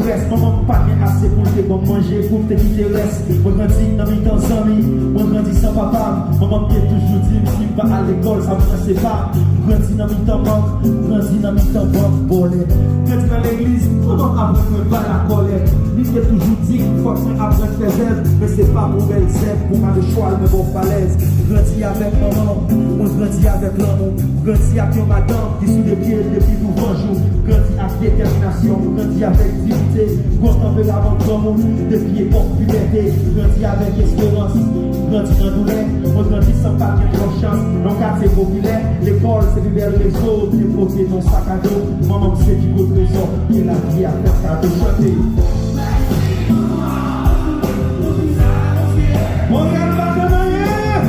reste. Maman pas bien assez pour te bon manger, pour te quitter reste. Moi grandi dans mes temps amis, moi grandi sans papa. Maman qui toujours dit si pas à l'école, ça me c'est pas. Grandi dans mes temps manque, grandi dans mes temps manque, bolé. Grandi dans l'église, maman apprend pas la colère. Lui qui toujours dit qu'il faut que apprendre tes ailes, mais c'est pas pour belle zèbre, pour ma choix, mais bon falaise. Grandi avec maman, on grandit avec l'amour. Grandi avec madame qui sous les pieds depuis tout bonjour. Grandi avec détermination, grandi avec dignité. Constant de la vente comme depuis époque puberté. Grandi avec espérance, grandi dans douleur. On grandit sans pas de confiance, non quartier populaire. L'école c'est libérer les autres, déposer ton sac à dos. Maman c'est du beau trésor, et la vie à faire cadeau chanter. Regarde pas de manière.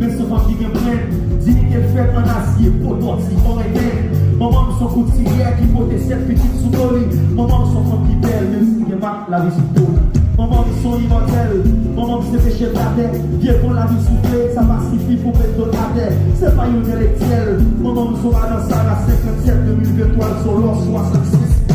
Mais ce femme qui vient plein, dit qu'elle fait un acier, pour toi, si on est bien. Maman, son coup de cigarette qui porte cette petite sous-colis. Maman, son femme qui belle, même si il y a la vie sous colis. Maman, son immortel, maman, c'est péché de la terre. Viens pour la vie soufflée, ça pacifie pour mettre de la terre. C'est pas une intellectuelle. Maman, nous sommes dans ça, la 57 2023, sur l'or 66.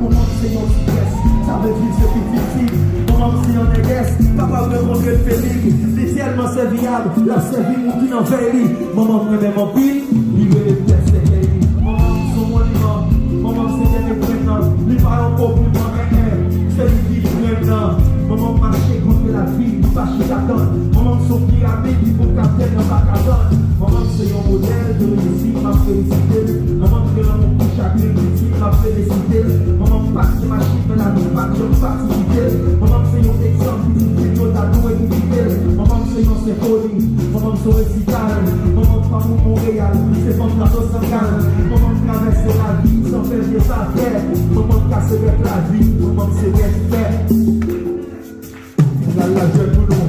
Maman, c'est une stress, ça veut dire c'est petit. Maman, c'est un négresse, papa veut rentrer le pénible. Tellement serviable, la servie ou qui n'en fait lui. Maman me met mon pile, il veut les pièces de lui. Maman son monument, maman c'est des prétendants. Les parents pour plus loin, c'est lui qui maintenant. Maman marcher contre la vie, pas chez la donne. Maman son pyramide, il faut capter dans sa caserne. Maman c'est un modèle de réussite, m'a félicité. Maman que l'amour pour chaque critique, m'a félicité. Maman pas de machine, mais la vie pas de facilité. Maman c'est un exemple, c'est une autre à nous éduquer. Maman c'est une symphonie, maman c'est un récital. Maman pas pour Montréal, c'est pas de la dose sans calme. Maman traverser la vie sans faire des affaires. Maman casser avec la vie, maman c'est respect. La jeune pour nous.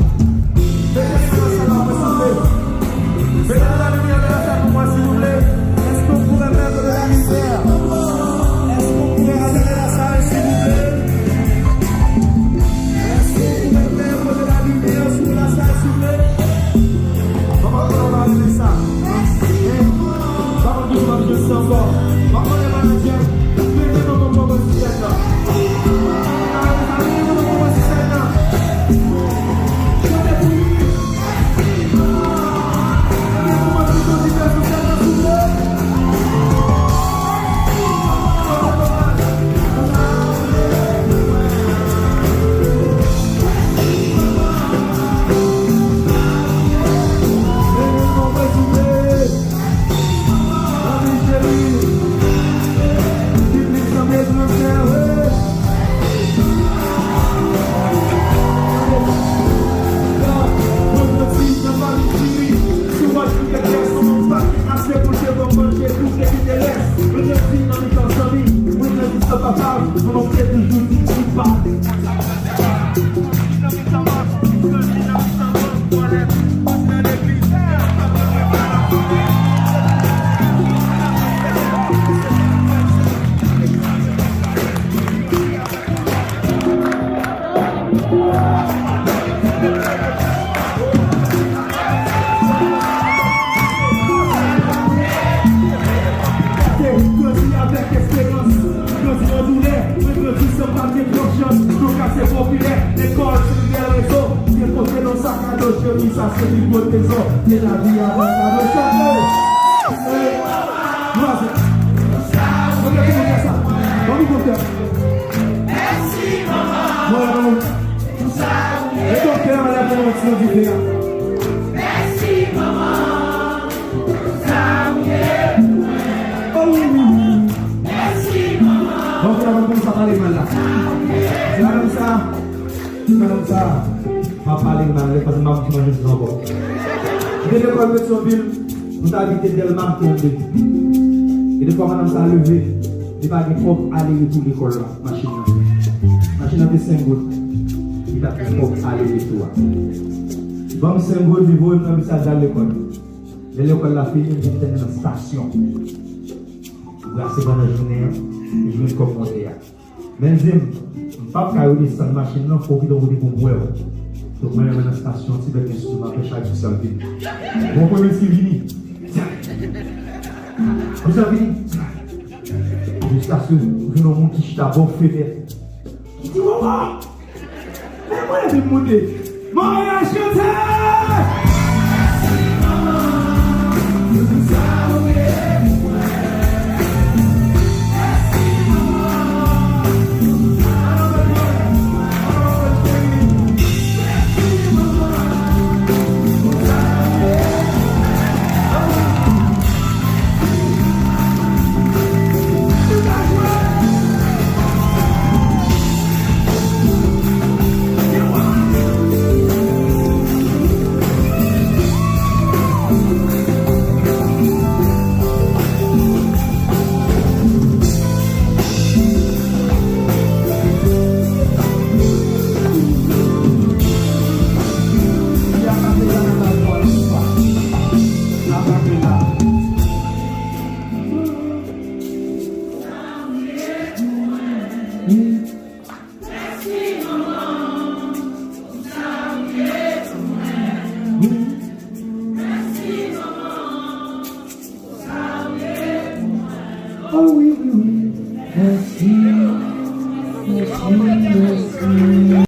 Mettez la lumière de la salle pour moi s'il vous plaît. Est-ce qu'on pourrait mettre de la lumière? Est-ce qu'on pourrait ramener la salle s'il vous plaît? Est-ce qu'on pourrait mettre de la lumière sur la salle s'il vous plaît? Comment on va ramener ça? Comment on va ramener ça encore? Comment on va ramener ça? Mettez dans mon moment si c'est là. Et de fois, madame ça a levé, il n'y a pas de propre aller-retour l'école là, machine. Machine a fait 5 gouttes. Il a fait propre aller-retour. Bon, 5 gouttes, il vaut un message dans l'école. L'école la fini, j'étais dans la station. Brasser pendant la journée, et je vais commenter. Mais je ne peux pas descendre la machine, il faut qu'il y ait pour moi. Donc, moi, je vais dans la station, si je vais sur ma pêche à tout ça. Bon, premier qui vient. Vous savez, jusqu'à ce que je ne monte qui t'a bon fait. Je dis, maman, mais moi, je vais monter. Maman, il a chanté! Oh oui, oui, oui. Merci. Merci.